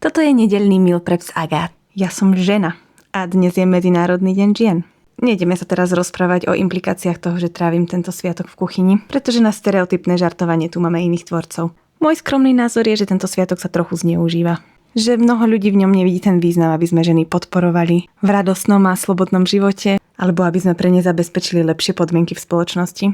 Toto je nedeľný meal prep s Agát. Ja som žena a dnes je Medzinárodný deň žien. Nejdeme sa teraz rozprávať o implikáciách toho, že trávim tento sviatok v kuchyni, pretože na stereotypné žartovanie tu máme iných tvorcov. Môj skromný názor je, že tento sviatok sa trochu zneužíva. Že mnoho ľudí v ňom nevidí ten význam, aby sme ženy podporovali v radostnom a slobodnom živote, alebo aby sme pre ne zabezpečili lepšie podmienky v spoločnosti.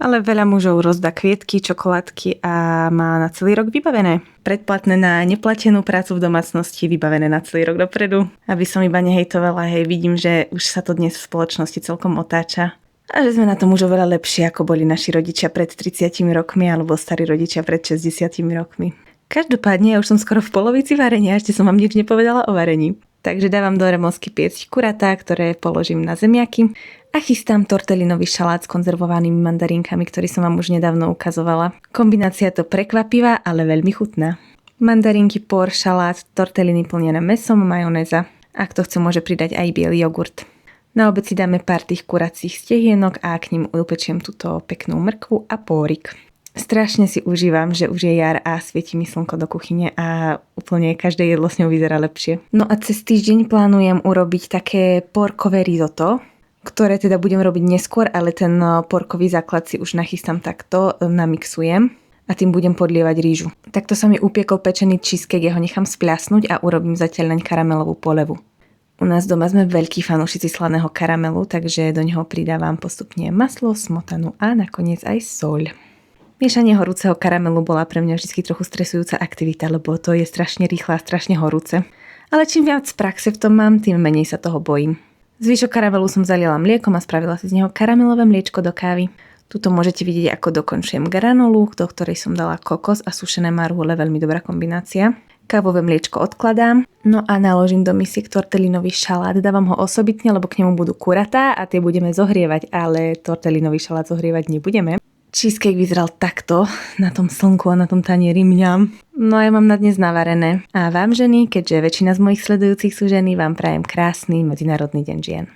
Ale veľa mužov rozdá kvietky, čokoládky a má na celý rok vybavené. Predplatné na neplatenú prácu v domácnosti, vybavené na celý rok dopredu. Aby som iba nehejtovala, vidím, že už sa to dnes v spoločnosti celkom otáča. A že sme na tom už oveľa lepšie, ako boli naši rodičia pred 30 rokmi alebo starí rodičia pred 60 rokmi. Každopádne, ja už som skoro v polovici varenia, ešte som vám nič nepovedala o varení. Takže dávam do remosky piecť kuratá, ktoré položím na zemiaky a chystám tortelinový šalát s konzervovanými mandarinkami, ktorý som vám už nedávno ukazovala. Kombinácia to prekvapivá, ale veľmi chutná. Mandarinky, por, šalát, torteliny plnené mäsom, majonéza. Ak to chce, môže pridať aj biely jogurt. Na obed si dáme pár tých kuracích stehienok a k ním upečiem túto peknú mrkvu a pórik. Strašne si užívam, že už je jar a svieti mi slnko do kuchyne a úplne každé jedlo s ňou vyzerá lepšie. No a cez týždeň plánujem urobiť také porkové risotto, ktoré teda budem robiť neskôr, ale ten porkový základ si už nachystám takto, namixujem a tým budem podlievať rýžu. Takto sa mi upiekol pečený cheesecake, ja ho nechám spľasnúť a urobím zatiaľ naň karamelovú polevu. U nás doma sme veľkí fanúšici slaného karamelu, takže do neho pridávam postupne maslo, smotanu a nakoniec aj soľ. Miešanie horúceho karamelu bola pre mňa vždy trochu stresujúca aktivita, lebo to je strašne rýchle a strašne horúce. Ale čím viac praxe v tom mám, tým menej sa toho bojím. Zvyšok karamelu som zaliala mliekom a spravila si z neho karamelové mliečko do kávy. Tuto môžete vidieť, ako dokončujem granolu, do ktorej som dala kokos a sušené marhule, veľmi dobrá kombinácia. Kávové mliečko odkladám, no a naložím do misiek tortelinový šalát. Dávam ho osobitne, lebo k nemu budú kuratá a tie budeme zohrievať, ale tortelinový šalát zohrievať nebudeme. Cheesecake vyzeral takto, na tom slnku a na tom tanieri mňam. No a ja mám na dnes navarené. A vám ženy, keďže väčšina z mojich sledujúcich sú ženy, vám prajem krásny Medzinárodný deň žien.